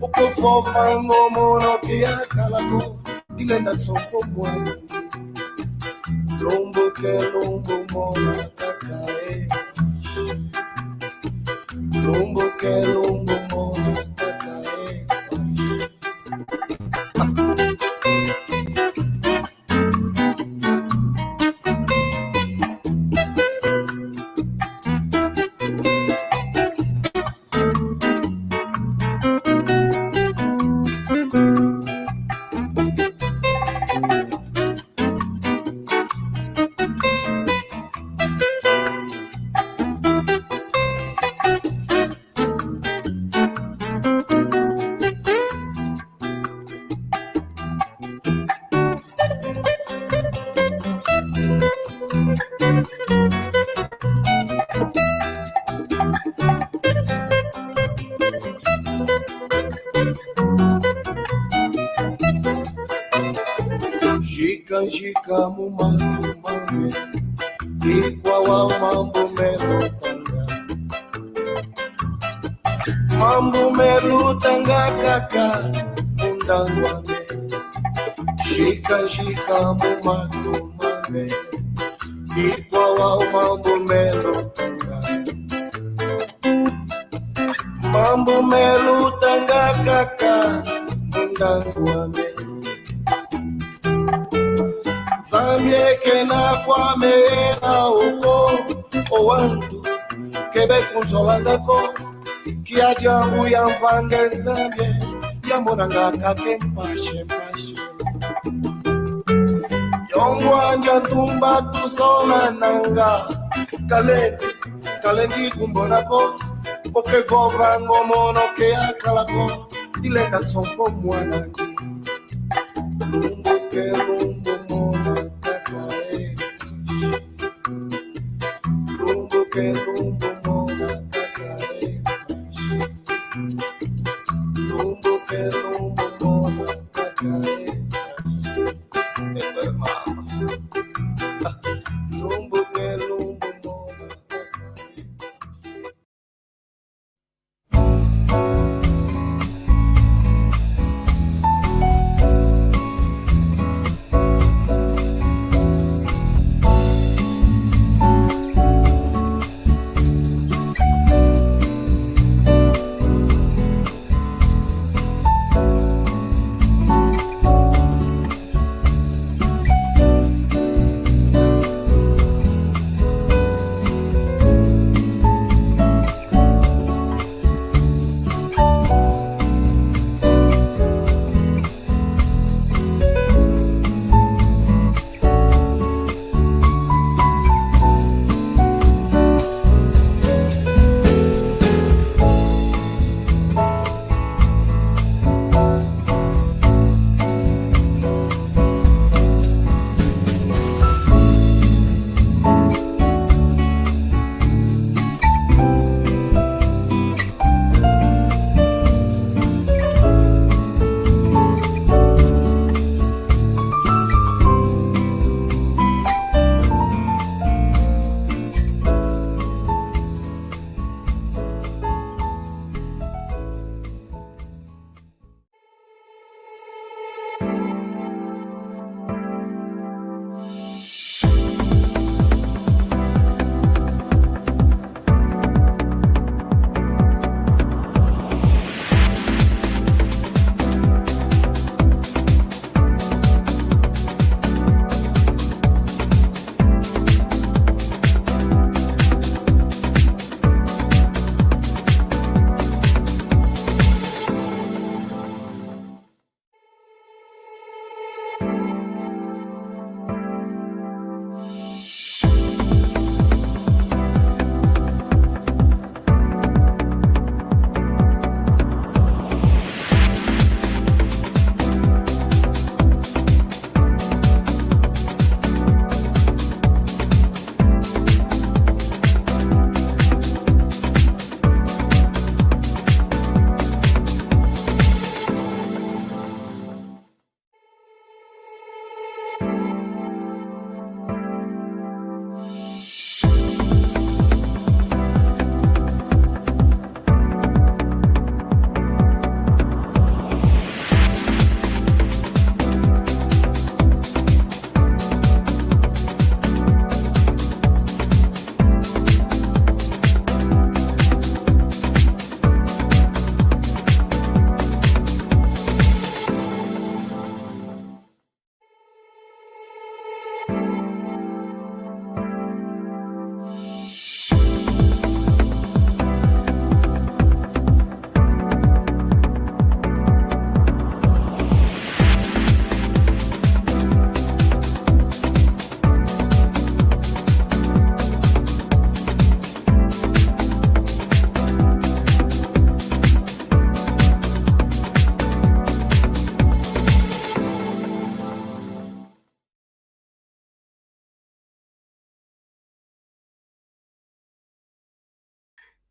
Oko fofango mono kia kalako dilenda soko mwana lombo ke lombo mona kakae lombo ke lombo mona kakae Jika mumatu mame Ikwawa mambo melo tanga Mambo melo tanga kaka Mundangwa me Jika mumatu mame Ikwawa mambo melo tanga Mambo melo tanga kaka Mundangwa me Zambie kena kwa meena uko owandu kebe kunsolanda ko kia jangu ya mfange Zambie ya monanga kake mpashe yongwanja tumba tusona nanga kalendi kumbona ko oke vovango mono ke akalako dilenda sonko mwana lumbo ke lumbo mona kakae lumbo ke lumbo mona kakae lumbo ke lumbo mona kakae mama lumbo ke lumbo mona kakae.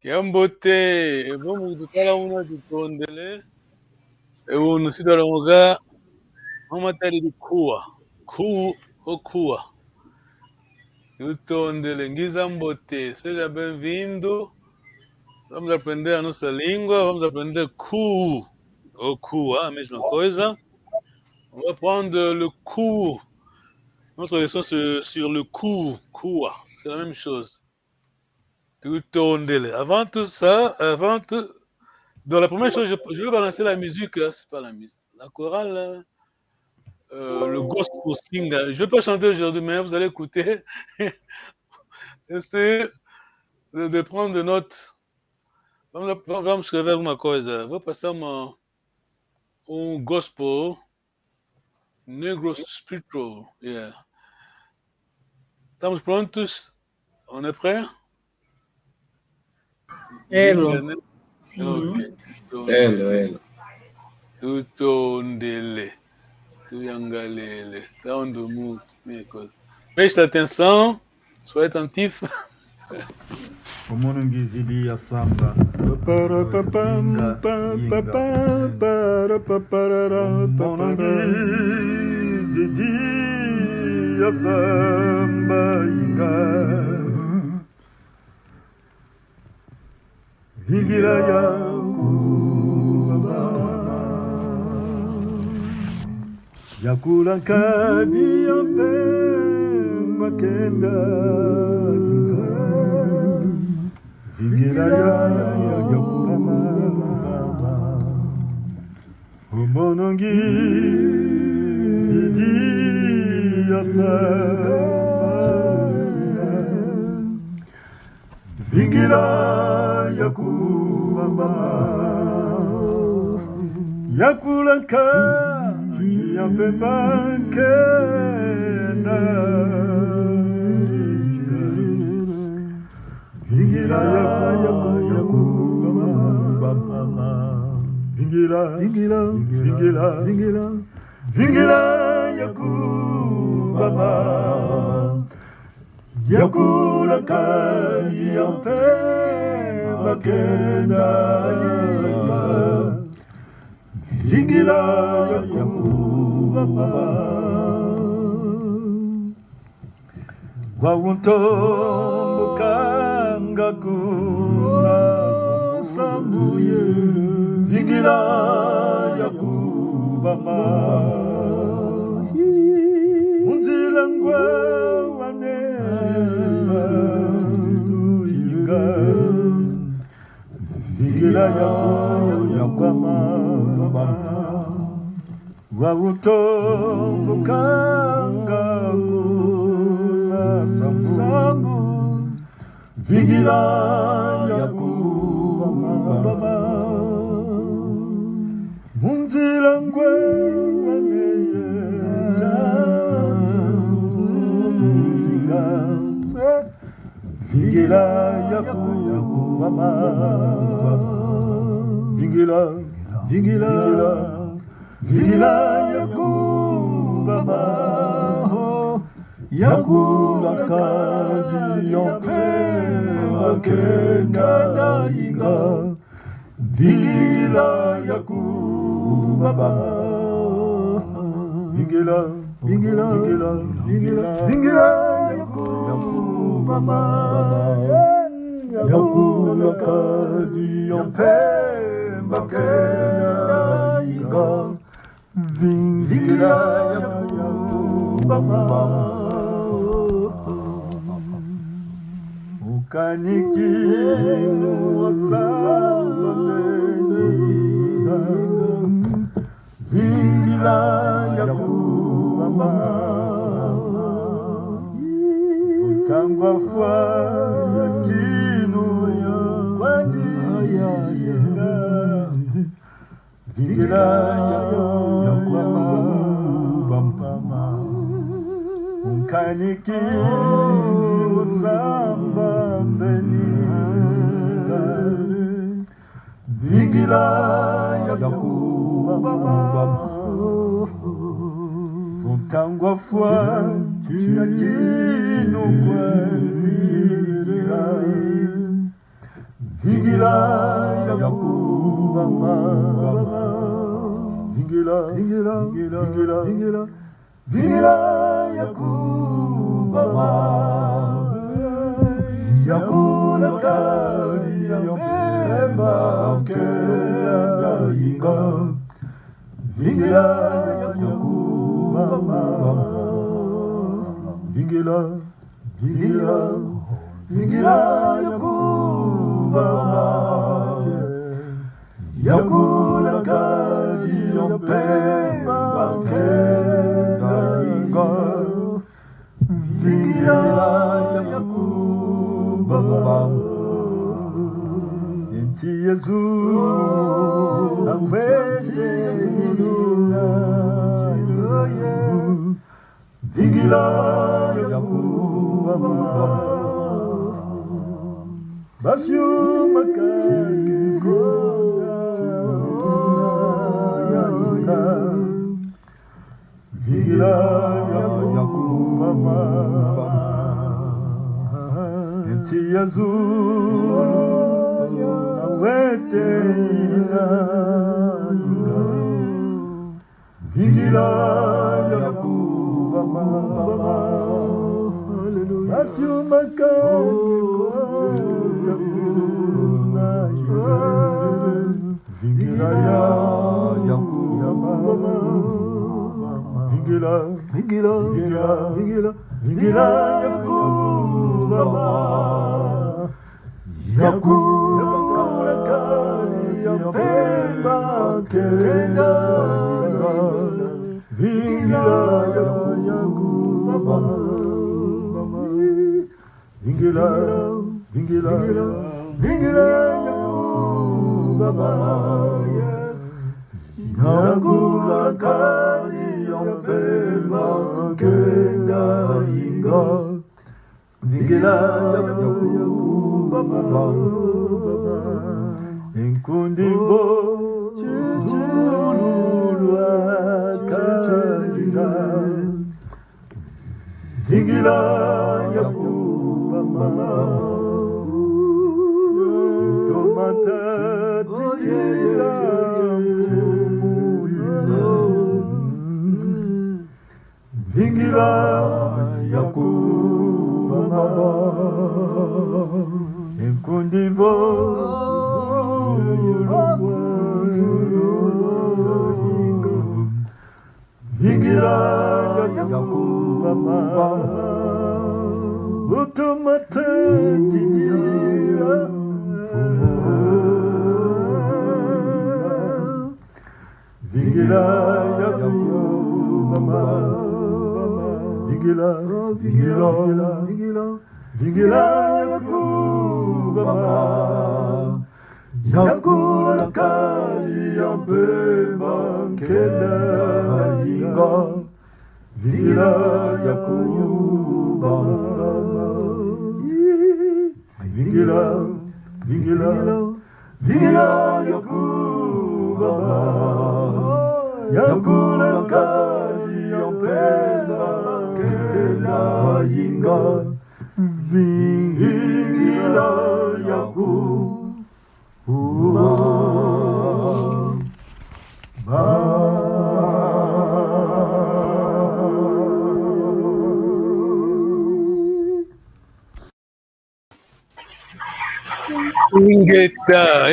Yambote, bomu tutala una tutondele, unu sitala muga, mamatari kuwa, okuwa. Tutondele, ngizambote, seja bem-vindo. Vamos aprender a nossa língua, vamos aprender okuwa, a mesma coisa. On va prendre le cours. Notre leçon sur le kuwa, c'est la même chose. Tutondele. Avant tout ça, donc la première chose, je vais balancer la musique, c'est pas la musique, la chorale, le gospel sing. Je ne vais pas chanter aujourd'hui, mais vous allez écouter. Essayez de prendre des notes. Vamos escrever alguma coisa. Vou passar gospel, negro spiritual. Yeah. Estamos prontos? On est prêts? Elo. Okay. Elo. Tutondele. Tuyangalele. Taondomu. Preste atenção. Sois attentif. Omonongizili ya samba. Omonongizili ya samba inga. Higira ya yakula kadi ampe makenda higira ya yakula omonongi idi yasa higira yakula kadi ampe makenda Vingira yakubaba yakula kari ampe makenda Vingira yakubaba wawuntombuka kuna samuye Vingira yakubama Unzilangwa waneza tuinga Vingira yakubama wawuntombuka kuna samu Vingira yakubama Munzilangwe Vingira yakubama Vingira yakubama yakula kadi yompe makenda inga Vingira yakubaba Vingira yakubaba yakula kadi yompe makenda inga Vingira yakubaba Ukaniki muwasalene Vingira yakubaba Utangwa fwa yakinu ya kwadi Vingira yakubaba Ukaniki wasamba mbeniga Vingira yakubaba Utangwa fwa yakinu kwa Vingila Yakuba Mama Vingila Yakuba Mama Yakuna Kali Yopemba Kenda Inga Vingila Yakuba Mama Vingila Yakuba Yakuna Kali Yopemba Kenda Inga Vingila Yakuba Inti Yesu Amwete Vingila Yakuba Bafyu Makaki Koda Yaika Vingila Yakuba Inti Yesu Amwete Vingila Yakuba Matthew Vingila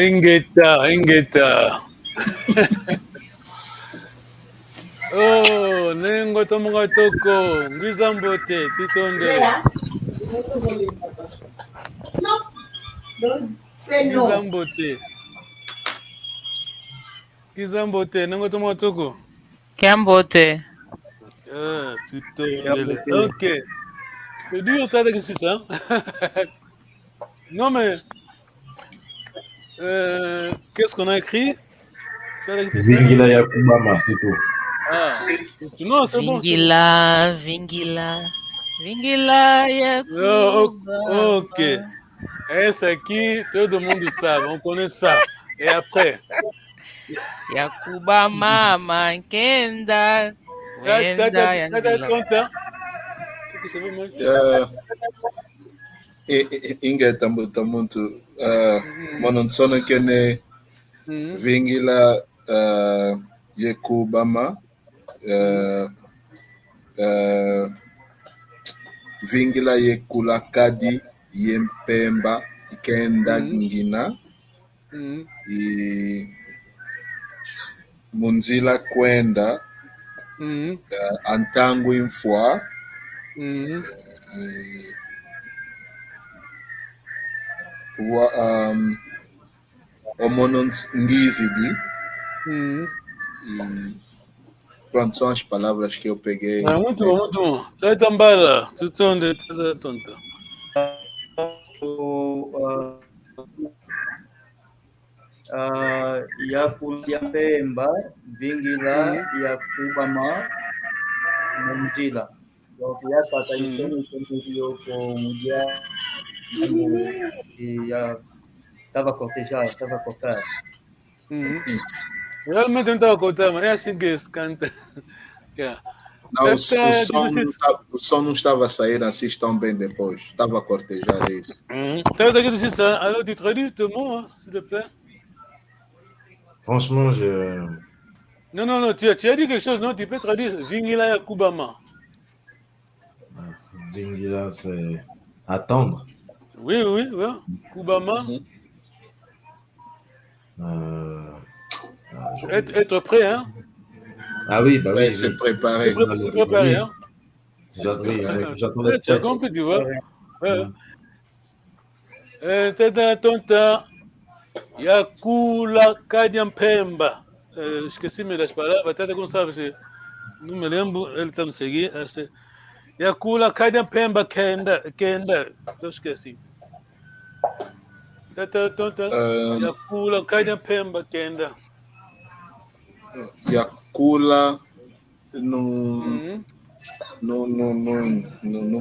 Ingeta. Oh, nengo tomunga toko, ngizambote, titonde. No, don't say no. Kizambote, nengo tomunga toko. Kiambote. Titonde. Ok. C'est dur ça d'exercice, hein? Non mais, qu'est-ce qu'on a écrit? Vingila Yakuba, c'est tout. Ah, non, c'est bon. Vingila Yakuba. Ok. Et c'est qui? Tout le monde savent, on connaît ça. Et après? Yakuba Mama Kenda. Inge Tamuntu Monontsona kene vingila yekubama vingila yekula kadi yempemba kenda ngina munzila kwenda antangu infwa omono ngizidi. Pronto, são as palavras que eu peguei. Muito bom, muito bom. Sai tambara, tudo onde tá tonta. Yakupemba vingila yakubama munzila. Donc yakata itoni ko ya tava cortado. Realmente não estava contando, mas é assim que se canta. Não, o som não estava a sair assim tão bem depois. Estava a cortejar isso. T'as dit aussi ça. Alors tu traduis tout le mot, s'il te plaît. Franchement, je... Non, tu as dit quelque chose, non? Tu peux traduire Vingila Yakubama. Vingila, c'est attendre. Oui. Kubama. Être prêt, hein? Ah oui, bah oui. C'est préparé. C'est préparé, hein? J'attendais. Tu as compris, tu vois? Tata tonta Yakula Kadiampemba. Esqueci-me das palavras, até como sabe, não me lembro, ele está me seguindo. Yakula Kadiampemba Kenda, eu esqueci. Tata tonta Yakula Kadiampemba Kenda. Yakula não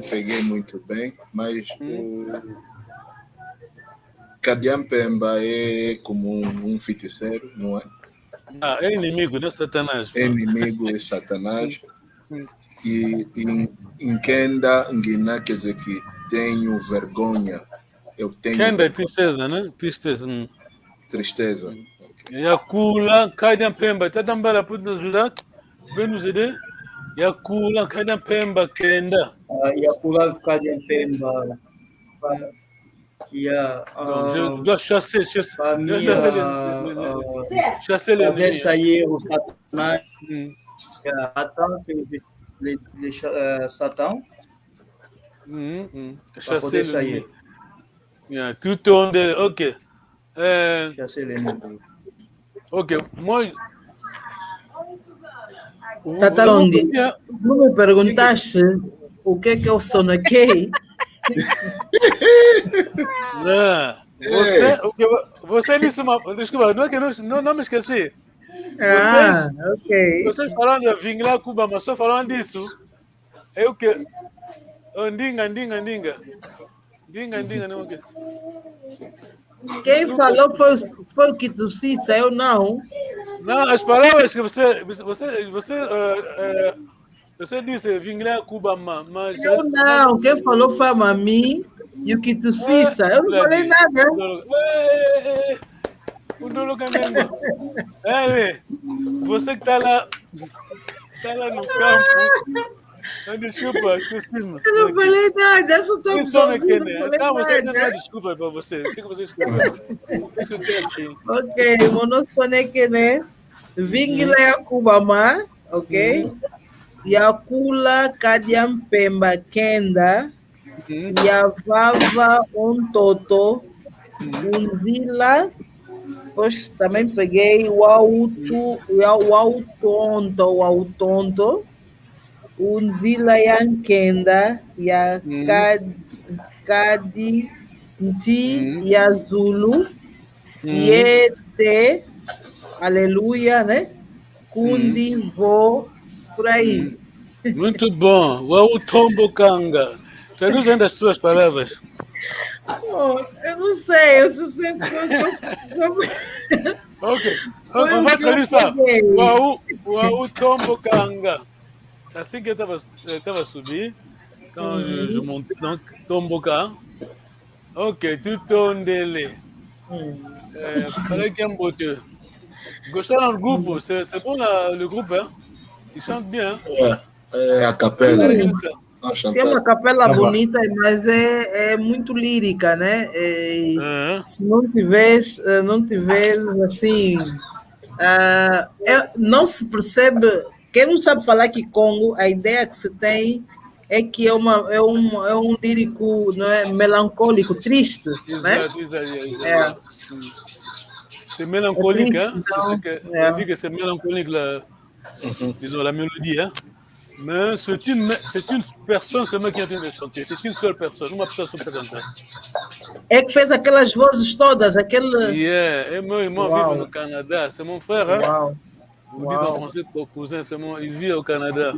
peguei muito bem, mas o Kadiampemba é como um feiticeiro, não é? É inimigo, né? Satanás. É inimigo, é Satanás. E em Kenda, Nguina, quer dizer que tenho vergonha. Eu tenho Kenda é tristeza, né? Tristeza. Yakula Kadiampemba. Tá também lá para nos ajudar? Vem nos aider? Yakula Kadiampemba Kenda. Yakula Kadiampemba. Je dois chasser les ennemis. Sair o Satanás. Attends que les Satan. Para poder sair. Tout onde, ok. Chasser l'ennemi. Ok, moi. Tatalonde, não me perguntaste o que é o sonequei? Você disse uma. Desculpa, não é que não me esqueci. Ok. Vocês falando de Vingila Cuba, mas só falando disso. É o que. Ndinga, não é o que. Quem falou foi o que tu disse, eu não. Não, as palavras que você disse Vingila Cuba, mas. Eu não, quem falou foi a Mami e o que tu disse, eu não falei nada. Você que está lá no campo. Desculpa, esqueci-me. Eu não falei nada, eu só estou absorvendo. Desculpa para você. O que você escutou? Ok, monossonekene, Vingila Yakubama, ok? Yakula Kadiampemba Kenda, Yavava Toto, Unzila, depois também peguei o Autonto, Unzila Yankenda, Yakadi Nti Yazulu, Yete, aleluia, né? Kundi Vo, por aí. Muito bom. O Tombo Kanga. Traduz ainda as tuas palavras. Eu não sei, eu só sei. Ok. Vamos traduzir. O Tombo Kanga. Assim que eu estava subindo, quand je montais, donc Tombo Kanga. Ok, tu tondele. Pareil Kiambote. Gaucha dans le groupe, c'est bon le groupe, hein? Ils chantent bien. Hein? É a capela. Sim, é uma capela bonita, mas é muito lírica, né? Se não tiveres assim, não se percebe. Quem não sabe falar Kikongo, a ideia que se tem é que é um lírico, não é, melancólico, triste, né? Exato. C'est mélancolique, hein? Então, on dit que c'est mélancolique, disons, la mélodie, hein? Mais c'est une personne seulement qui est en train de chanter. C'est une seule personne, uma pessoa só para cantar. É que fez aquelas vozes todas, aquele... Et meu irmão vive no Canadá, c'est mon frère, hein? Uau. Vous dites en français ton cousin, il vit au Canada.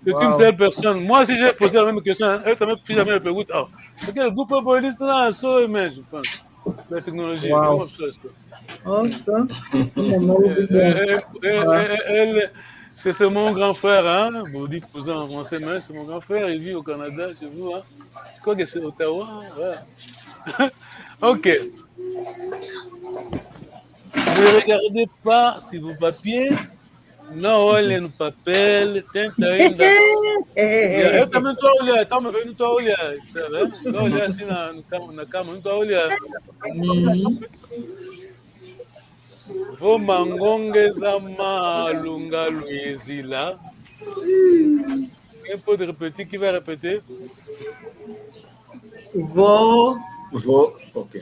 C'est une seule personne. Moi, si j'ai posé la même question, elle m'a fait la même pergunte. C'est quel groupe police là, ça, je pense. La technologie, comment ça se fait? Nossa. C'est mon grand frère, hein? Vous dites cousin en français, mais c'est mon grand frère, il vit au Canada, chez vous, hein? Je crois que c'est Ottawa, ouais. Ok. Ne regardez pas si vos papiers. Não olhem no papel, tenta ainda. Eu também estou a olhar, não estou a olhar, tá vendo? Estou a olhar assim na cama, não estou a olhar. Vou mangongeza malunga Luizila. Quem pode repetir? Qui vai repetir? Ok.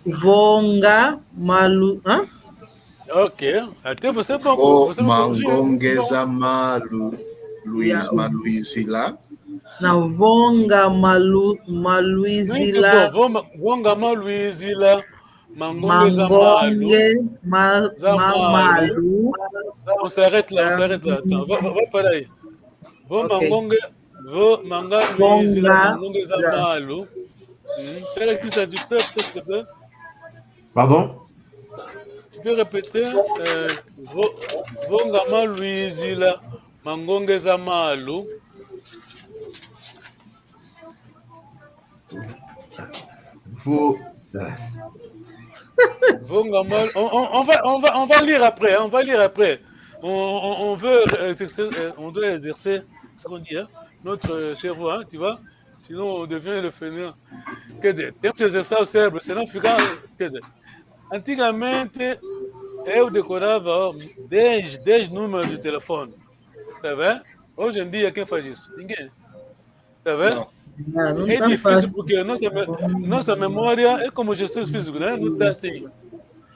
Vonga malu... Hã? Ok, até você mangongeza Luizila. Não, vonga maluizila. Vonga maluizila. Mangonge malu. On s'arrête là. Attends, va par là. Vou manga luizila mangongeza malu. Espera que ça du peuple. Pardon? Tu peux répéter Vongama Luizila Mangongeza Malu. On va lire après. On doit exercer ce qu'on dit, hein? Notre cerveau, hein, tu vois? Sinon on devient le fainéant. Tem que exercer o cérebro, senão fica. Antigamente, eu decorava 10 números de telefone. Tá vendo? Hoje em dia, quem faz isso? Ninguém. Tá vendo? Não é tá difícil fácil. porque nossa memória é como exercício físico, né? Não está assim.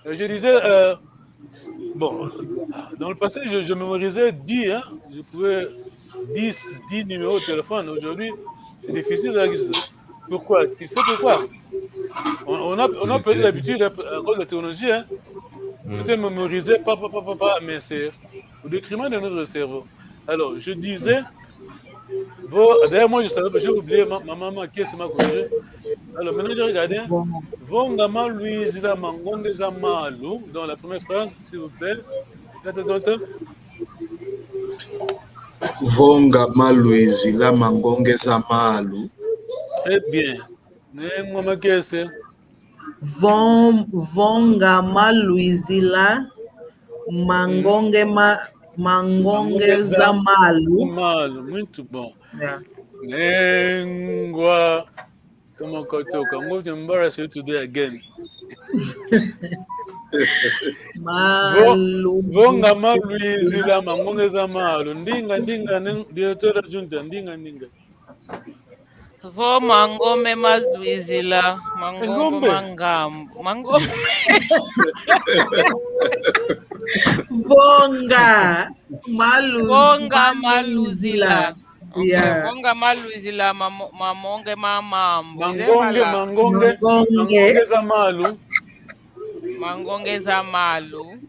Je disais, bon, dans le passé, je mémorisais 10, hein? Je pouvais 10 numéros de téléphone. Aujourd'hui, c'est difficile d'acquérir ça. Pourquoi? Tu sais pourquoi? On a perdu l'habitude à cause de la technologie, hein? Peut-être mémoriser, mais c'est au détriment de notre cerveau. Alors, je disais, d'ailleurs, moi, je savais pas, j'ai oublié ma maman qui est ma cousine. Alors, maintenant, j'ai regardé. Vongama Luizila Mangongeza Malu, dans la première phrase, s'il vous plaît. Vongama Luizila Mangongeza Malu. Très bien. Maman, qui est Vongama Luizila Mangongeza Malu. Muito bom. Yeah. Nengua. Come on, Kotoka. I'm going to embarrass you today again. Malu. Vongama Luizila Mangongeza Malu. Ndinga, diretora junta. Ndinga. Vo mangome maluizila. Mangombe mangambo. Mangombe. Vonga Maluzila. Yeah. Vonga Maluzila mamonge mamambo. Mangongeza Malu. Mangongeza Malu.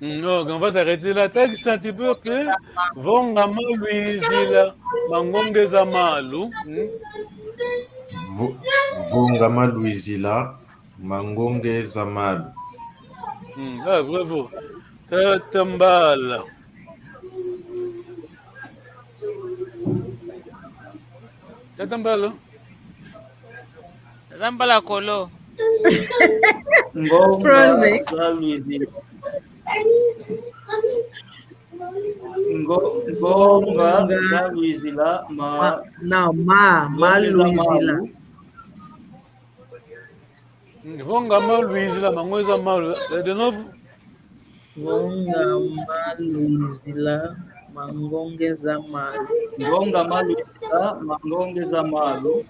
Non, on va s'arrêter là. Texte un petit peu que Vonga Maluizila Mangongeza Malu. Vonga Maluizila Mangongeza Malu. Bravo. Tatambala. Zambala Kolo. Ngonga Frozen. za Luizila. Ngonga za Luizila. Não, Luizila. Vonga ma Luizila, mangoza malu. De novo. Ngonga ma Luizila, mangongeza malu. Ngonga ma Luizila, mangongeza malu.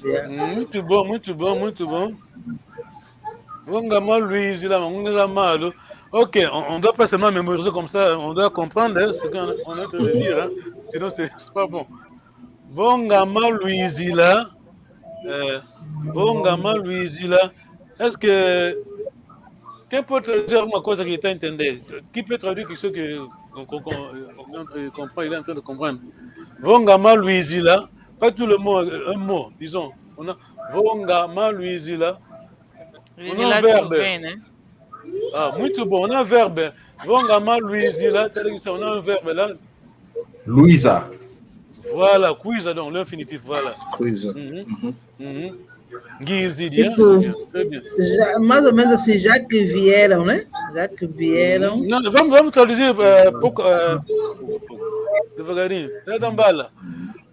Muito bom, muito bom, muito bom. Vonga ma Luizila, mangongeza malu. Ok, on doit pas seulement mémoriser comme ça, on doit comprendre ce qu'on est en train de dire, hein. Sinon c'est pas bon. Vonga ma Luizila, Vonga ma Luizila, est-ce que quel peut traduire une chose qui est entendue? Qui peut traduire quelque chose qu'on comprend, il est en train de comprendre? Vonga ma Luizila, pas tout le mot, un mot, disons. On a Vonga ma Luizila. On a un verbe. Ah, muito bom, on a un verbe. Vonga ma Luizila, c'est-à-dire qu'on a un verbe là. Louisa. Voilà, quiza donc, l'infinitif, voilà. Quiza. Guizidia, très bien. Mais ou menos assim, já que vieram, né? Já que vieram. Não, vamos traduzir pouco, devagarinho. É Dambala.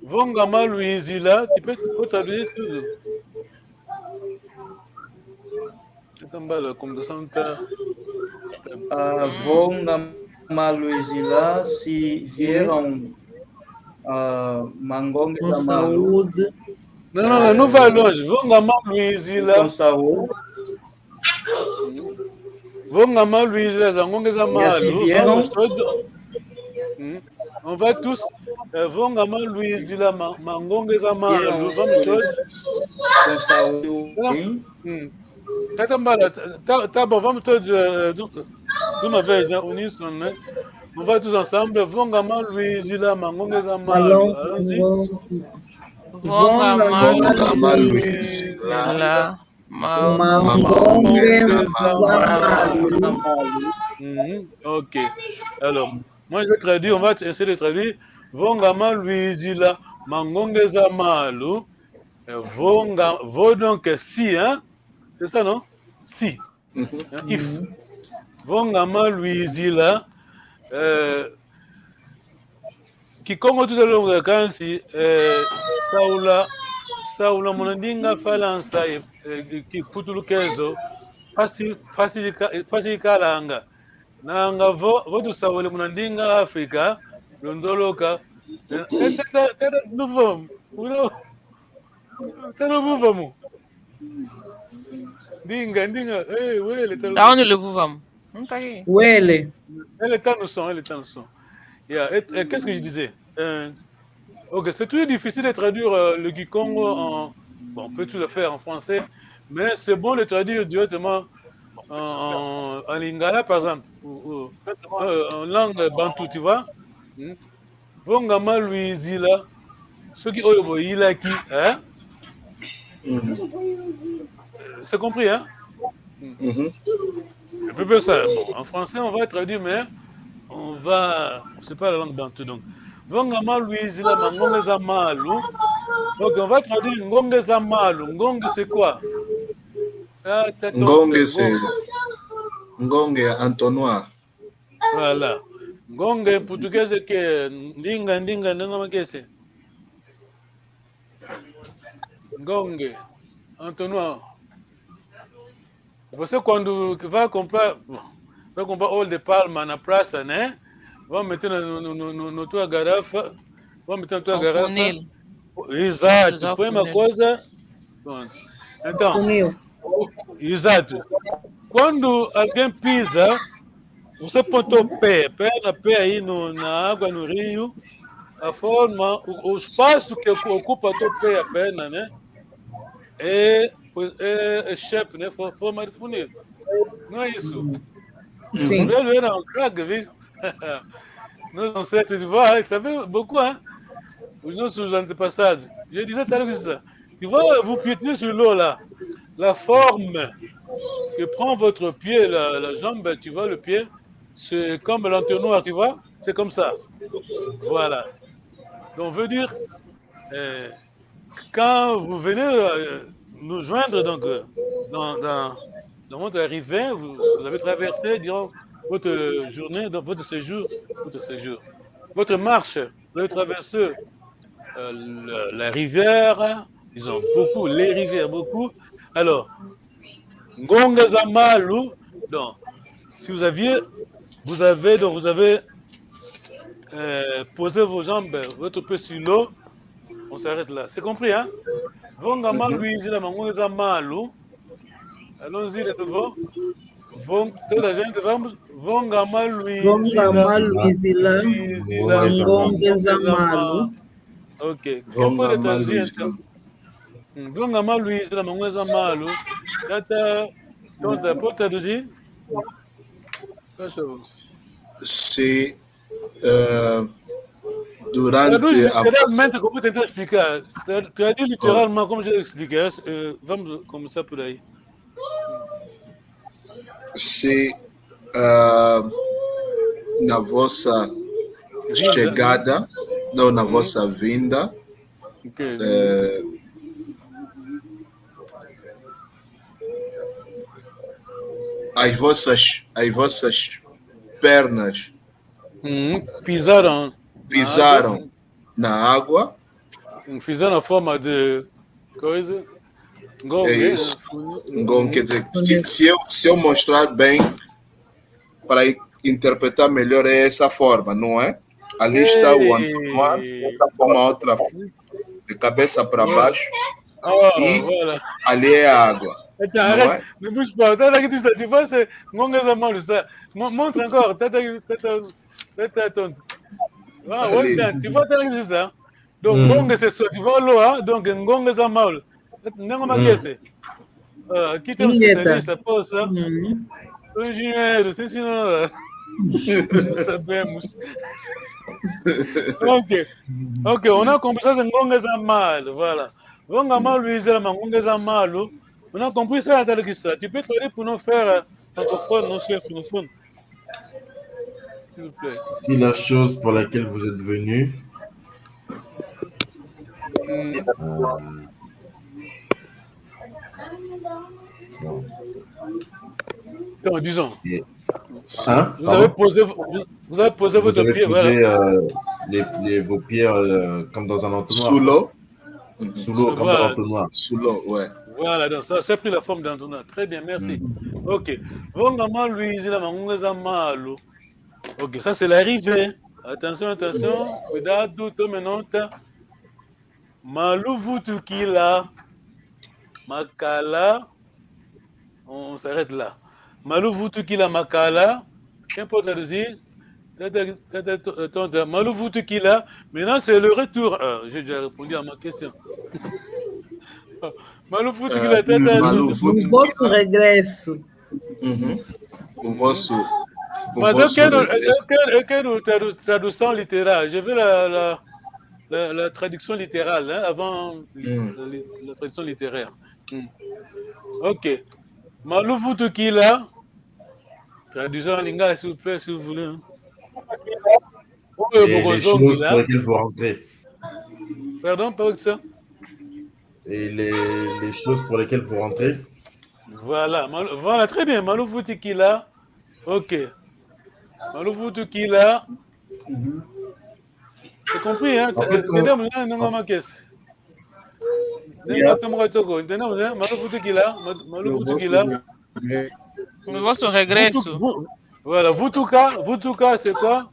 Vonga ma Luizila, tu peux traduire tudo. É Dambala, como da Santa. Vonga ma Luizila, se vieram mangonga Com da malu. saúde. Não vai longe. Vonga ma Luizila. Com saúde. Vonga ma Luizila, zangongeza malu. On va tous. Vonga ma Luizila, mangongeza malu. Vamos todos. Com saúde. Tá bom, vamos todos de uma vez, né? Uníssono, né? On va tous ensemble. Vonga ma Luizila, mangongeza malu. Vonga ma Luizila, mangongeza malu. Ok. Alors, moi je vais traduire, on va essayer de traduire. Vonga ma Luizila, mangongeza malu. Vonga, vaut donc si, hein? C'est ça, non? Si. If. Vonga ma Luizila. Kikongo tout à l'heure, quand si Saula Monandinga Falansa ki Putulu Kezo, Fasi Kalanga. Nanga votu Saula Monandinga Africa, Londoloka. Tera nouveau. Tera nouveau. Dinga, wele. Da onde le vamos? Não tá aqui. Wele. Elle est en son, Yeah. Qu'est-ce que je disais? Ok, c'est toujours difficile de traduire le Kikongo en... Bon, on peut tout le faire en français, mais c'est bon de le traduire directement en lingala, par exemple, ou en langue bantou, tu vois. Vongama Luizila, ceux qui ont eu qui, hein? C'est compris, hein? Un peu ça. Bon, en français, on va traduire, mais on va... C'est pas la langue bantou, donc. Vongama Luizila, mangongeza malu. Donc, on va traduire ngongeza malu. Ngonge, c'est quoi? Ngonge, c'est... Ngonge, entonnoir. Voilà. Ngonge, portugais, c'est que... Ndinga, ndinga, qu'est-ce? Ngonge, entonnoir. Você quando vai comprar óleo de palma na praça, né? Vamos meter na tua garrafa. Vamos meter na tua garrafa. Funil. Exato. Põe uma coisa. Então. Funil. Exato. Quando alguém pisa, você põe teu pé, perna, pé aí na água, no rio. A forma, o espaço que ocupa teu pé, a perna, né? É shape, né? Forma de funil. Não é isso? Sim. Velho era um craque, viu? Nos ancêtres de voix, vous savez beaucoup, hein? Os nossos antepassados. Je disais tout à l'heure ça. Tu vois, vous piétinez sur l'eau là. La forme que prend votre pied, la jambe, tu vois, le pied, c'est comme l'entonnoir, tu vois? C'est comme ça. Voilà. Donc, veut dire, quand vous venez nous joindre donc dans votre arrivée. Vous avez traversé durant votre journée, dans votre séjour, votre marche. Vous avez traversé la rivière, disons beaucoup, les rivières, beaucoup. Alors, Ngonga Zamalu, donc, si vous avez posé vos jambes, votre pied sur l'eau, on s'arrête là. C'est compris, hein? Vonga Malu, la Ngonga Zamalu. Allons-y, les devants. Vonga Malu, Luizila, Ngonga Zamalu. Ok. Vonga Malu. Vonga Malu, la Ngonga Zamalu. Tata, tonta, pode traduzir? C'est durante Traduz a literalmente como eu tentei explicar. Traduz literalmente como eu expliquei. Vamos começar por aí. c'est na vossa chegada, não na vossa vinda, Okay. as vossas pernas Pisaram pisaram na água. fizeram a forma de coisa. É isso. Então, quer dizer, se eu mostrar bem, para interpretar melhor, é essa forma, não é? Ali está o entonnoir, uma outra de cabeça para baixo, e Voilà. ali é a água. Attends, Não arrête, é? ne bouge pas. T'as dit ça, tu vois, c'est Ngonga Zamalu, ça. Montre encore, tata tonte. Ah, ouais, tu vois, t'as dit ça. Donc, Ngonga, c'est ça, tu vois l'eau, hein? Donc, Ngonga Zamalu. Não ma chiese. Aqui tem um especialista, poxa. Um engenheiro, sim senhora. Sabemos. Ok, on a compris ça, c'est Ngonga Zamalu, voilà. Ngonga Zamalu, Ngonga Zamalu. On a compris ça, ça. Tu peux traduire pour nous faire francophone, non c'est francophone. S'il vous plaît. Si la chose pour laquelle vous êtes venu, Donc, disons. hein, Vous avez posé votre pied, voilà. vos pieds comme dans un entonnoir. Sous l'eau. Sous l'eau, comme Voilà. dans l'entonnoir. Sous l'eau, ouais. Voilà, donc ça a pris la forme d'un tournoi. Très bien, merci. Ok. Vonga Malu, la Ngonga Zamalu. Ok, ça c'est l'arrivée. Attention, cuidado, tome note. Malu Vutukila. Makala. On s'arrête là. Malu Vutukila Makala. Qu'importe la dire. Malu Vutukila. Maintenant c'est le retour. J'ai déjà répondu à ma question. Malu Vutukila. Malu O vosso regresso. O vosso Mas eu quero tradução literal. Je veux la traduction littérale, hein, avant la traduction littéraire. Ok. Malu Vutukila. Traduisons en lingala, s'il vous plaît, si vous voulez. Et les choses pour lesquelles vous rentrez. Pardon, pas ça. Et les choses pour lesquelles vous rentrez. Voilà, voilà, très bien. Malu Vutukila. Ok. Malu Vutukila. C'est compris, hein? En fait, Malu Vutukila. Vosso regresso. Voilà, Vutuka, c'est quoi?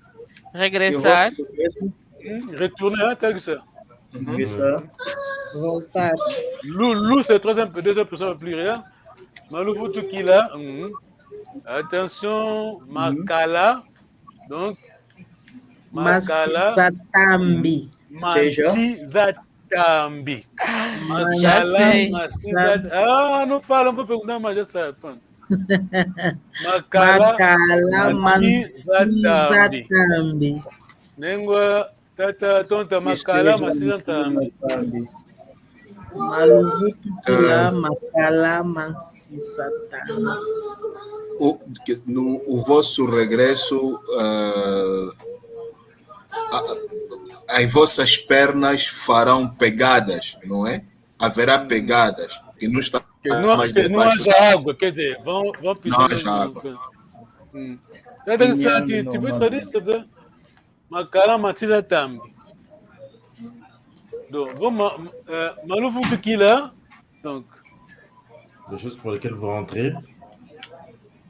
Regressar. Retourner, hein, t'as que ça. Voltar. Lou, c'est deuxième personne pluriel. Malu Vutukila. Attention, Makala. Donc, Makala. Masizatambi. Masizatambi. Já sei. Ah, não fala, não vou perguntar, mas já sabe. Makala Masizatambi. Nengua tata tonta Makala Masizatambi. Malu Vutukila Makala Masizatambi. O vosso regresso, as vossas pernas farão pegadas, não é? Haverá pegadas. que não está Que não mais não debaixo. haja água, quer dizer, vão Não pisar haja água. É interessante, tipo isso, sabe? Makala Matida Tambi. Donc, vamos, Malou qui là. Donc, Les choses pour lesquelles vous rentrez.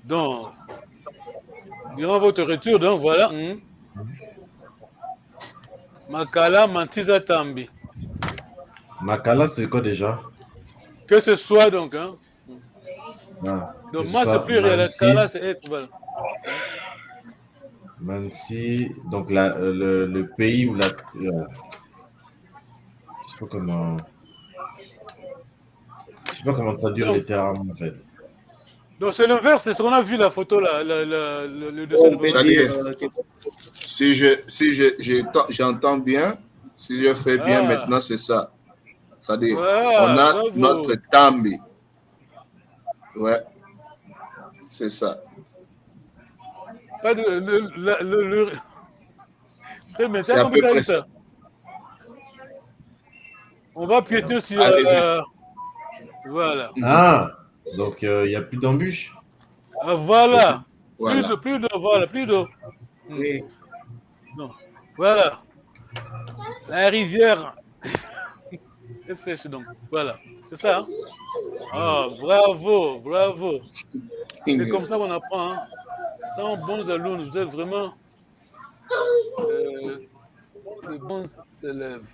donc, durant votre retour, donc voilà. Makala Matida Tambi. Makala, c'est quoi déjà? Que ce soit donc, hein. Ah, Donc, que moi, ce c'est soit plus réel. Mansi, Kala, c'est être, voilà. Mansi, donc le pays où la. Je sais pas comment. Je sais pas comment traduire Donc, les termes en fait. donc c'est l'inverse, c'est ce qu'on a vu la photo là, le dessin de votre. C'est-à-dire, si j'entends bien, si je fais bien maintenant, c'est ça. C'est-à-dire, on a bravo. notre tambi. Ouais, c'est ça. Pas de Très bien, C'est t'as à compris peu près ça. ça. On va piéter sur. Allez-y. Voilà. Ah, donc il n'y a plus d'embûches. Ah, voilà. Voilà. Plus d'eau. Oui. Non. Voilà. La rivière. C'est donc. Voilà. C'est ça. Hein? Ah, bravo. C'est comme ça qu'on apprend. Hein? Sans bons alumnes, vous êtes vraiment de bons élèves.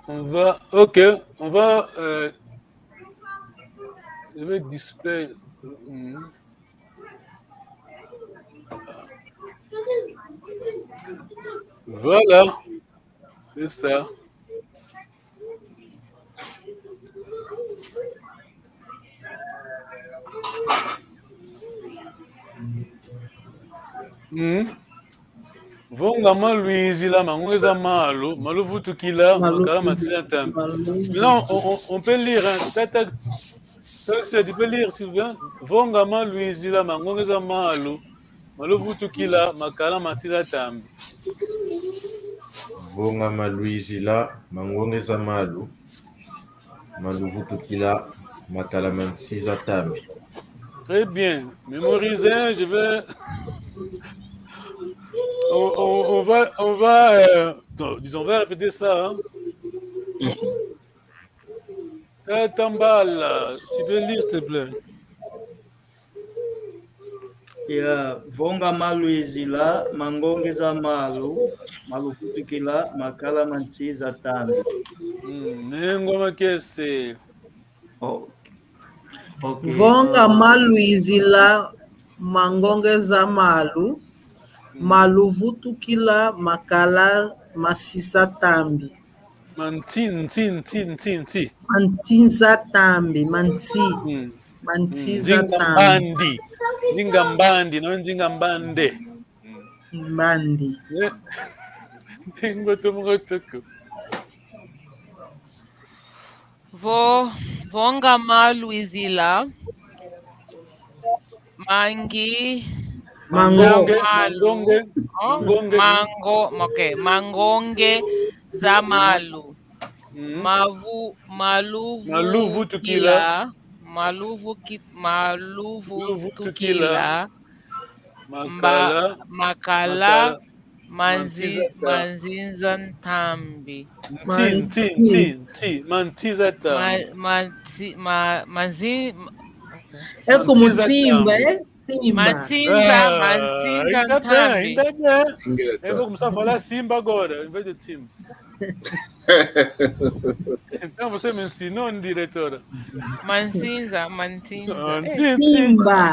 On va. Ok. On va. Je vais display. Voilà. C'est ça. Vongama Luizila Mangweza Malo, Maluvu Tukila, Makala Matila Tam. Maintenant, on peut lire, hein. Tu peux lire, Sylvain. Vongama Luizila Mangweza Malo, Maluvu Tukila, Makala Matila Tam. Vongama Luizila, Mangongeza Malu, Maluvu Tukila, Makala Mansiza Tambi. Très bien. Mémorisez, je vais. On va, disons, on va répéter ça. Hein. Tambal, tu peux lire, s'il te plaît. Ya vonga malu izila mangongeza malu malukutikila makala manchiza tambi. Nengoma kese. Oh. Okay. Vonga malu izila mangongeza malu maluvutukila makala masisa tambi. Mantinza tambi. Mantiza tambi. Njingambandi, no njingambande. Mbandi. Vonga malu izila mangi Mangonge. Mangonge za malu. Maluvu tukila. Makala manzinza ntambi. É como timba, é? Manzinza ntambi. Ainda bem. Eu vou começar a falar Simba agora, em vez de Timba. Então você me ensinou, diretora. Manzinza. Timba.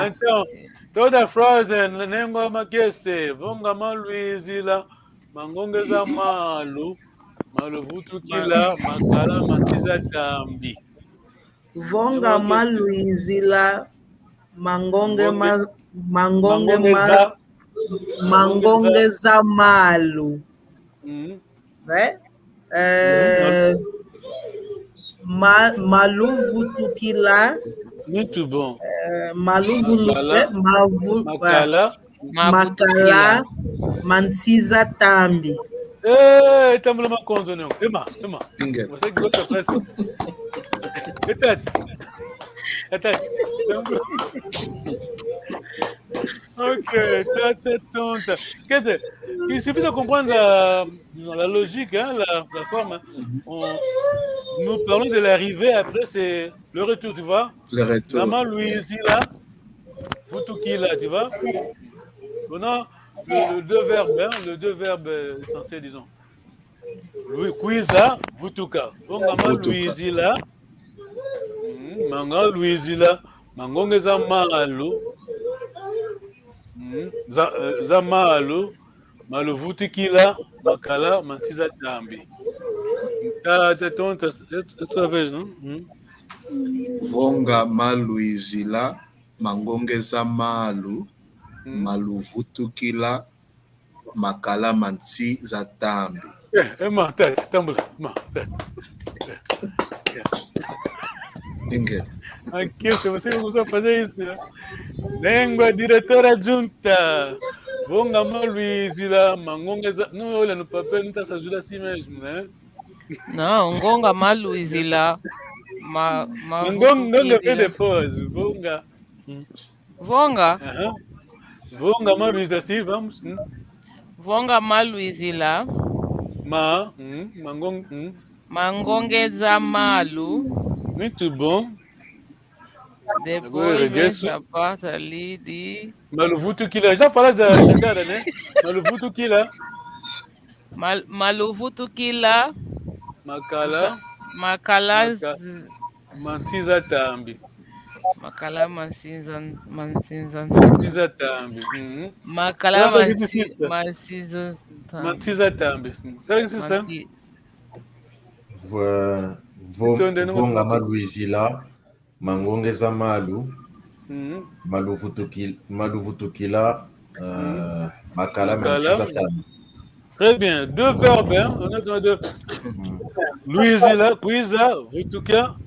Então, toda frase, Nengoma Kese, Vongama Luizila, Mangongeza Malu, Maluvutu Kila, Makala Matiza Tambi. Vonga malu izila mangongeza malu. Né? Maluvu tukila. Muito bom. Makala mansiza tambi. Estamos numa conta, não. Ema. Você que gosta de Attends. Ok, il suffit de comprendre la logique, hein, la forme. Hein. Nous parlons de l'arrivée, après c'est le retour, tu vois. Le retour. Maman Louisie là, Futuki là, tu vois. On a le deux verbes essentiels, disons. Kuiza, Vutuka. Donc maman Louisie là, Manga Louisie là, Mangongeza Malu. Zamalu maluvutikila makala mantiza tambi vonga maluizila mangongeza malu maluvutukila makala manti za tambi. Ma tête, tambula, ma tête. Aqui, se você não consegue fazer isso, língua diretora junta. Vonga maluizila mangongeza. Não olha no papel, não está se ajudando assim mesmo, né? Não, ngonga maluizila Ngonga vem depois. Vonga. Vonga? Vonga maluizila, sim, vamos. Vonga maluizila mangongeza malu. Muito bom. Depois vem essa parte ali de Maluvutukila. Já falaste da cara, né? Maluvutukila. Maluvutukila. Makala mantiza tambi. Makala mansinza tambi. Makala mansinza mantiza tambi. Será que isso é? Vonga maluizila mangongeza malu maluvutukila makala mantiza tambi. Très bien. Deux verbes, hein? On a deux. Louisila, Kuiza, Vutuka.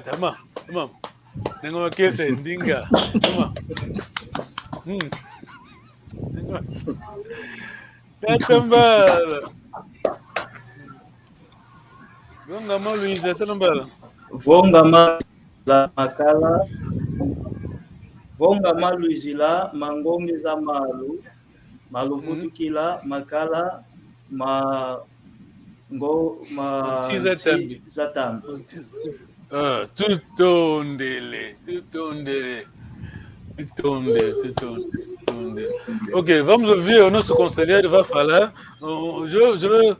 Tama. Nengo kese ndinga. Tama. Tatambala. Vonga ma Louisa, tatambala. Vonga ma la makala. Vonga ma Louisila, mangongeza malu. Maluvutukila makala za tambi. Tutondele. Ok, vamos ouvir o nosso conselheiro vai falar. Je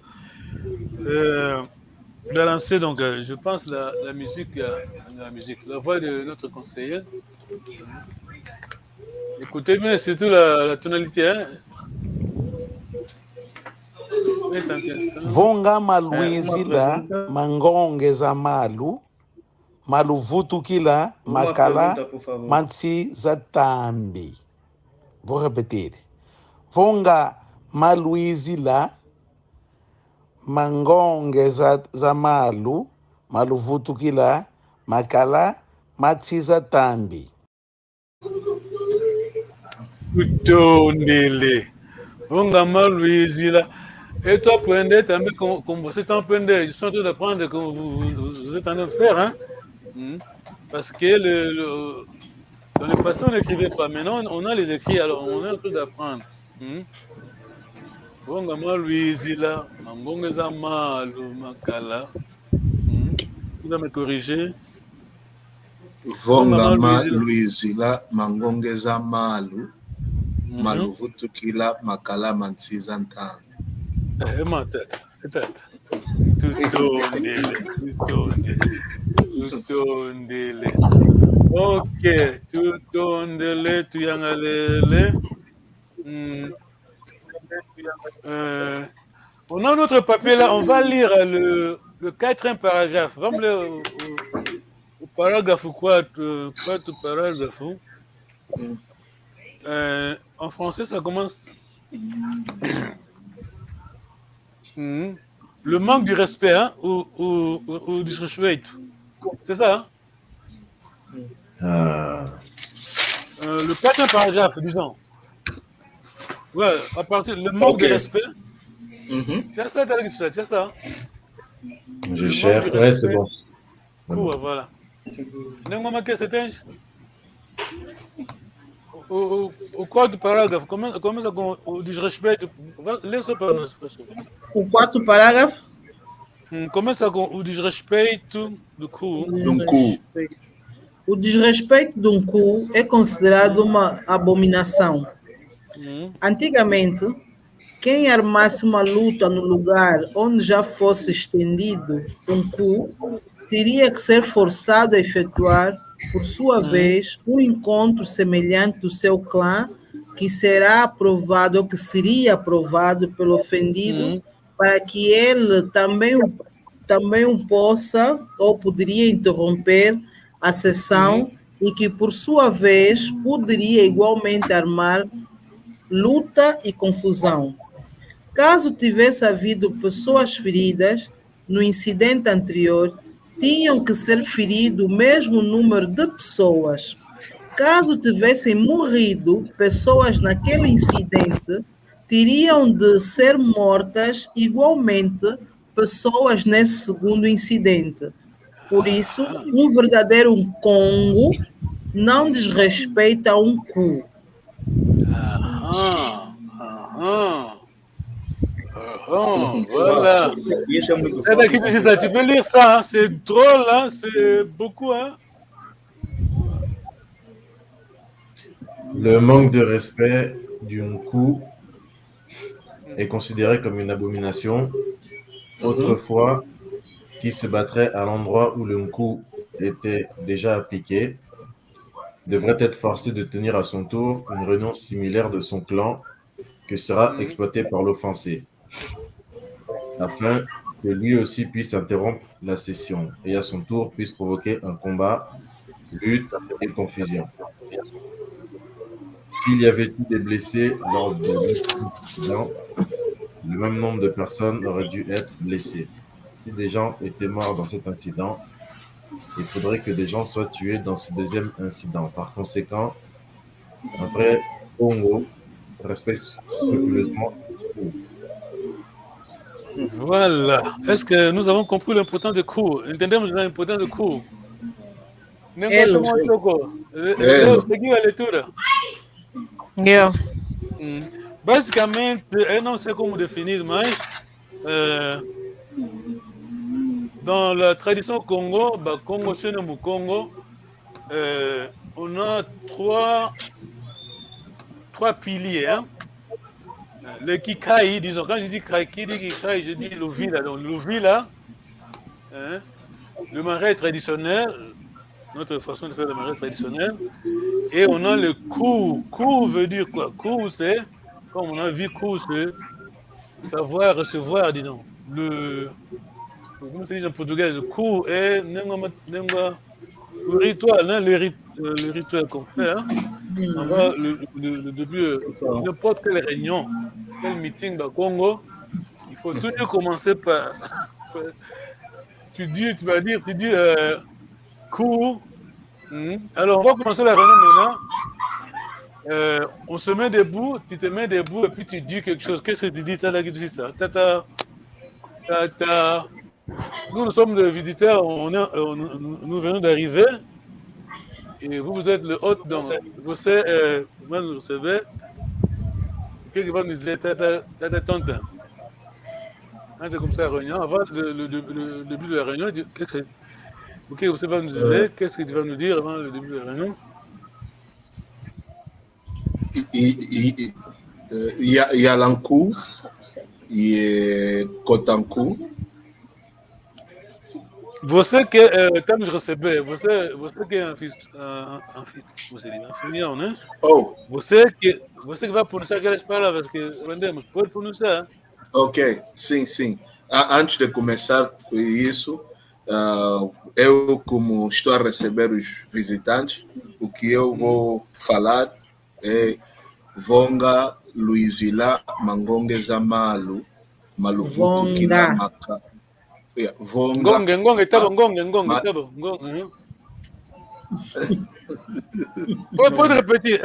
vais lancer donc, je pense la musique, la voix de notre conseiller. Écoutez bien, surtout la tonalité. Hein? Vonga maluizila mangongeza malu maluvutukila makala manti za tambi. Vou repetir. Vonga maluizila mangongeza za malu maluvutukila makala manti za tambi. Tutondele. Vonga maluizila. Et toi, apprenez también comme vous êtes en train de, je suis en train d'apprendre comme vous êtes en train de faire, hein? Parce que dans le passé, on n'écrivait pas. Maintenant, on a les écrits, alors on est en train d'apprendre. Vonga maluizila, mangongeza malu makala. Vous allez me corriger. Vonga maluizila, mangongeza malu, maluvutukila makala mantiza ntambi. Ma tête, peut-être. Tutondele. Ok, tutondele, tuyangalele. On a notre papier là, on va lire le quatrième paragraphe. Vamos ler o parágrafo 4, quarto parágrafo. En français, ça commence... Le manque du respect, hein, ou disrespect. C'est ça, hein? Le quatrième paragraphe, disons. Ouais, à partir le manque de respect. Tu as ça, tu as ça. Je cherche, ouais, c'est bon. Kua, voilà. Nenhuma que você tem? O quarto parágrafo começa com o desrespeito. Lê só para nós, professor. O quarto parágrafo? Começa com o desrespeito do cu. O desrespeito de um cu é considerado uma abominação. Antigamente, quem armasse uma luta no lugar onde já fosse estendido um cu teria que ser forçado a efetuar, por sua vez, um encontro semelhante do seu clã, que será aprovado ou que seria aprovado pelo ofendido, para que ele também o possa ou poderia interromper a sessão e que, por sua vez, poderia igualmente armar luta e confusão. Caso tivesse havido pessoas feridas no incidente anterior, tinham que ser ferido o mesmo número de pessoas. Caso tivessem morrido pessoas naquele incidente, teriam de ser mortas igualmente pessoas nesse segundo incidente. Por isso, um verdadeiro Congo não desrespeita um cu. Voilà. C'est qui dit ça, tu peux lire ça, hein? C'est drôle, hein? C'est beaucoup, hein? Le manque de respect d'un coup est considéré comme une abomination. Autrefois, qui se battrait à l'endroit où le coup était déjà appliqué devrait être forcé de tenir à son tour une réunion similaire de son clan que sera exploité par l'offensé, afin que lui aussi puisse interrompre la session et à son tour puisse provoquer un combat, lutte et confusion. S'il y avait eu des blessés lors de l'incident, le même nombre de personnes auraient dû être blessées. Si des gens étaient morts dans cet incident, il faudrait que des gens soient tués dans ce deuxième incident. Par conséquent, un vrai Congo respecte scrupuleusement. Voilà. Est-ce que nous avons compris l'importance de cours? Entendemos l'importance de cours? Seguir a leitura. Basicamente, eu não sei como definir, mas dans la tradition Congo, Congo chez nous, Congo, on a trois piliers. Hein? Le Kikai, disons, quand je dis Kikai, je dis l'Ouvila. Donc l'Ouvila, hein, le marais traditionnel, notre façon de faire le marais traditionnel, et on a le Kou. Kou veut dire quoi? Kou, c'est, comme on a vu, Kou, c'est savoir recevoir, disons. Comment se dit en portugais? Le Kou est le rituel, hein, le rituel qu'on fait. Hein. On va le début, n'importe quelle réunion, quel meeting au Congo, il faut toujours commencer par. Tu dis Kou. Alors on va commencer la réunion maintenant. On se met debout, tu te mets debout et puis tu dis quelque chose. Qu'est-ce que tu dis? T'as là qui dit ça. Nous sommes des visiteurs, nous venons d'arriver. Et vous êtes le hôte, donc vous savez, vous recevez. Quelqu'un va nous dire, t'as tonte. C'est comme ça la réunion. Avant le début de la réunion, ok, vous savez, nous dire, qu'est-ce qu'il va nous dire avant le début de la réunion? Il y a l'Ankou, il y a Kotankou. Você que estamos a receber, você que é anfitrião, né? Oh. Você que vai pronunciar aquelas palavras que aprendemos, pode pronunciar. Ok, sim. Antes de começar isso, eu como estou a receber os visitantes, o que eu vou falar é Vonga Luizila Mangonge Zamalu Maluvutu Kinamaka. Ngonge, estaba Ngonge. Pode repetir.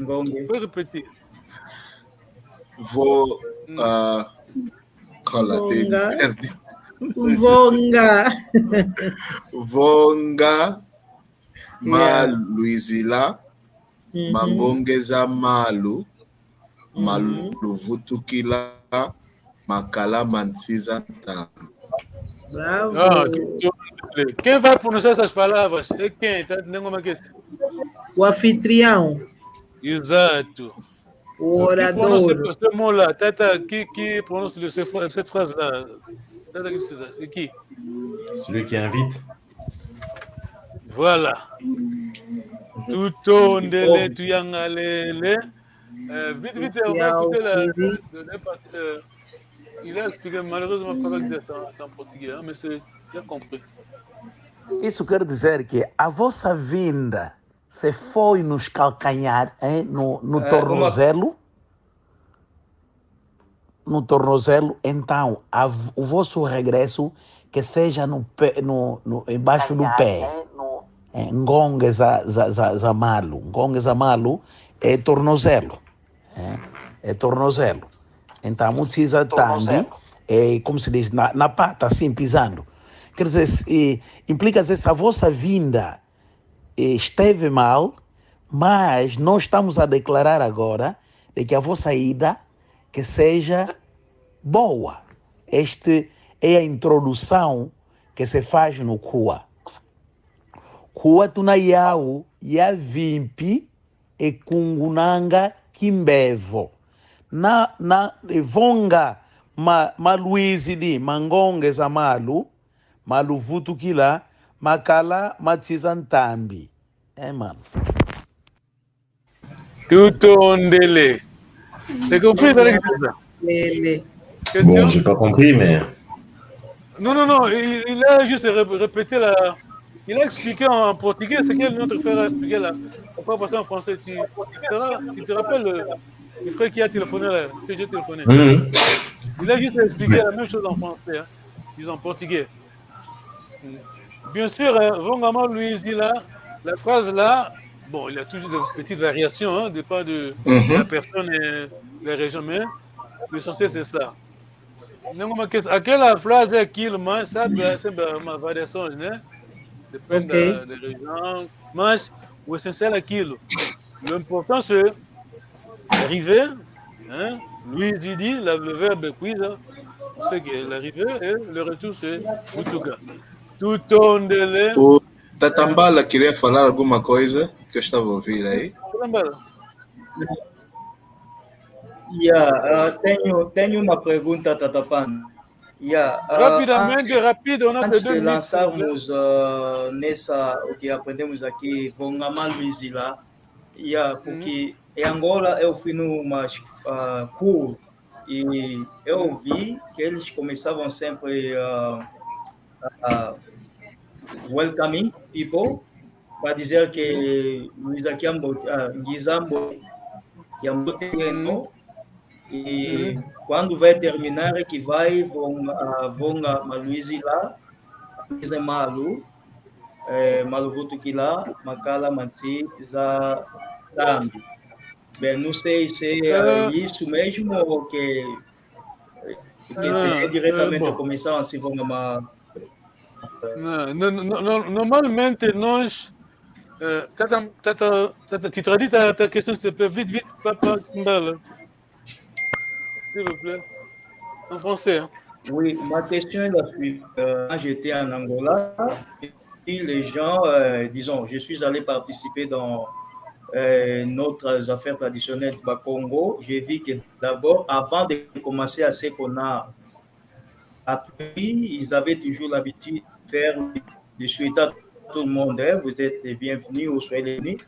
Pode repetir. Vou. Perdi. Vonga. Vonga Maluizila Mangongeza Malu Maluvutukila Makala Mansiza Tambi. Bravo. Quem vai pronunciar essas palavras? É quem? Tá entendendo como é que é? O anfitrião. Exato. O orador. Qui prononce cette phrase-là? C'est qui? Celui qui invite. Voilà. Tout ndele tuyangalele. Vite, on va écouter parce que il a expliqué malheureusement pas avec des en português, hein, mais c'est compris. Isso quer dizer que a vossa vinda se foi nos calcanhar, hein, no tornozelo. No tornozelo, então o vosso regresso que seja embaixo do pé. Ngonge za malu. Ngonge za malu é tornozelo. É tornozelo. Então, precisa tambi, como se diz, na pata, assim, pisando. Quer dizer, implica dizer, se a vossa vinda esteve mal, mas nós estamos a declarar agora de que a vossa ida que seja boa. Este é a introdução que se faz no Kua. Kua tunayau ya vimpi e kungunanga kimbevo. Na vonga maluizi di mangonge za maluvutu kila makala matsiza ntambi. Mano. Tudo ndele. T'as compris ça? Bon, j'ai pas compris, mais... Non, il a juste répété la... Il a expliqué en portugais ce que notre frère a expliqué là. On peut passer en français. Tu te rappelles le frère qui a téléphoné là, que j'ai téléphoné. Il a juste expliqué la même chose en français, hein, disons en portugais. Bien sûr, Vongama lui dit là, la phrase là, bon, il y a toujours des petites variations, hein, dépend de la personne et la région, mais l'essentiel c'est ça. Aquela frase é aquilo, mas sabe, é sempre uma variação, né? Depende da região, mas o essencial é aquilo. L'important c'est l'arrivée, hein? Lui dit, le verbe est quiz, hein? On sait que l'arrivée et le retour c'est Mutuka. Tudo ndele. O Tatambala queria falar alguma coisa que eu estava a ouvir aí? Tatambala. Tenho uma pergunta, Tatapan. Rapidamente, rápido, antes de lançarmos nessa, o que aprendemos aqui, Vongama Luizila, porque em Angola eu fui numa curso e eu vi que eles começavam sempre welcoming people, para dizer que Luiz Akiambo, Gizambo, e quando vai terminar é que vai Vonga Maluizi lá, Malu, Maluvutu que lá, Makala Manti za Tambi. Bem, não sei se é isso mesmo ou que diretamente começaram assim Vonga Normalmente nós tu traduis ta question s'il te plaît, vite, papa Mbala. S'il vous plaît, en français. Hein. Oui, ma question est la suivante. Quand j'étais en Angola, et les gens, disons, je suis allé participer dans notre affaire traditionnelle du Congo. J'ai vu que d'abord, avant de commencer à ce qu'on a appris, ils avaient toujours l'habitude de faire des suites à tout le monde. Vous êtes les bienvenus ou soyez les bienvenus.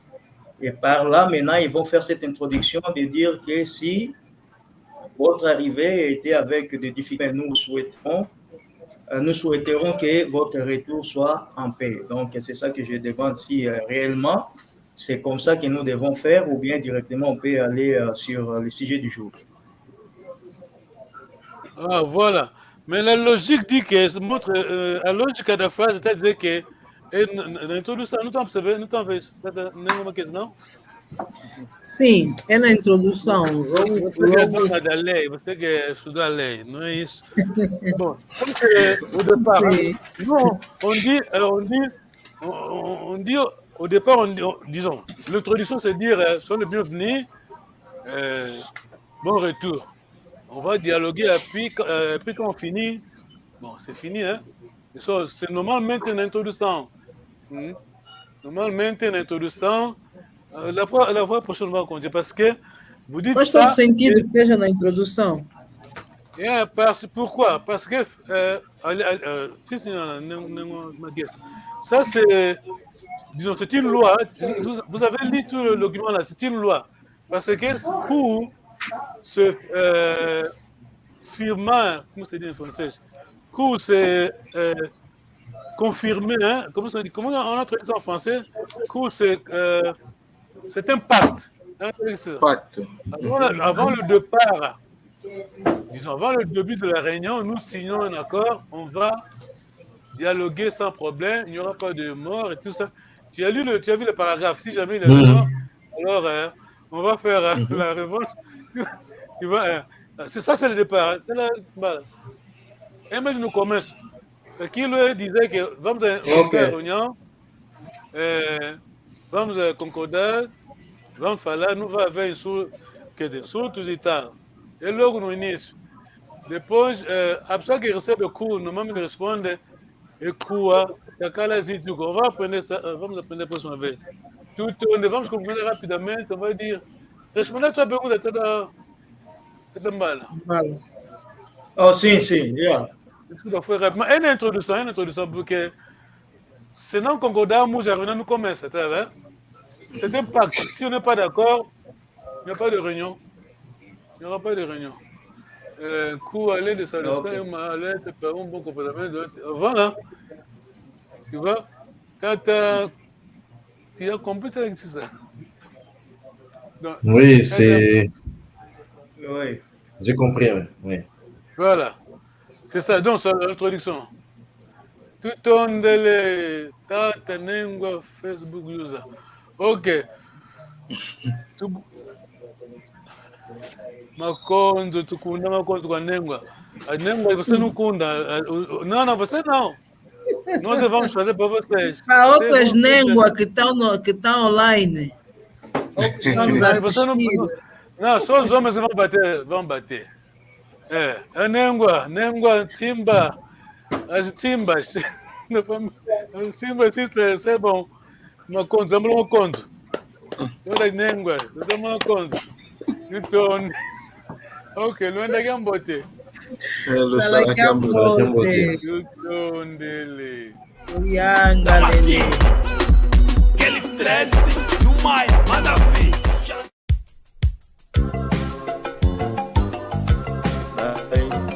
Et par là, maintenant, ils vont faire cette introduction de dire que si votre arrivée était avec des difficultés, nous souhaiterons que votre retour soit en paix. Donc, c'est ça que je demande si réellement c'est comme ça que nous devons faire ou bien directement on peut aller sur le sujet du jour. Ah, voilà. Mais la logique dit que la logique de la phrase, c'est-à-dire que l'introduction, nous t'en faisons, non? Sim, é na introdução. Você que é dona da lei, você que estudou a lei, não é isso? Bon, comme c'est au départ, Oui. non, on dit au départ, disons, l'introduction c'est dire, sois le bienvenu, bon retour. On va dialoguer, puis quand on finit, bon, c'est fini, hein. C'est normalement une introduction. Normalmente une introdução. La fois prochaine, on va continuer parce que vous dites Faz ça. todo sentido que seja na introdução. Pourquoi? Parce que ça c'est, disons, c'est une loi. Vous avez lu tout le document là, c'est une loi. Parce que pour ce firmant, comment c'est dit en français? Pour c'est confirmé, hein? Comment on a traduit ça en français? Pour c'est un pacte. Hein? Pacte. Avant le départ, disons, avant le début de la réunion, nous signons un accord, on va dialoguer sans problème, il n'y aura pas de mort et tout ça. Tu as vu le paragraphe, si jamais il y a de mort, alors on va faire la révolte. Tu vois, c'est ça, c'est le départ. Et maintenant, nous commençons. Qui lui disait que vamos faire une réunion, vamos concordar, vamos falar, não vai haver surtos e tal. E logo no início. Depois, a pessoa que recebe o cu, normalmente responde, e cua, aquela existe, on va aprender ça, vamos aprender a próxima vez. Vamos concluir rapidamente, on vai dire, responder a tua pergunta, está mal. Oh, sim, yeah. É uma introdução, porque se não concordarmos, a reunião não começa, tá vendo? C'est un pacte. Si on n'est pas d'accord, il n'y a pas de réunion. Il n'y aura pas de réunion. Coup aller de satisfaire, aller te faire un bon comportement. Voilà. Tu vois? Quand tu as compris, c'est ça. Donc, oui, c'est... Oui. J'ai compris, oui. Voilà. C'est ça, donc, c'est l'introduction. Tout on dele tata nengwa Facebook user. Ok. Makonzo tukunda makonzo kwa nengwa. Nengwa você não kunda. Não, você não. Nós vamos fazer para vocês. Há outras nengua que estão online. Você não, só os homens vão bater. A nengua, timba, as timbas. As timbas, isso é bom. Makonzo, vamos makonzo. Toda a nengua, vamos makonzo. Então, ok, não é da Gambote. Lo sarà Gambote. Então, dele. Yanga, aquele estresse no Maia, manda ver.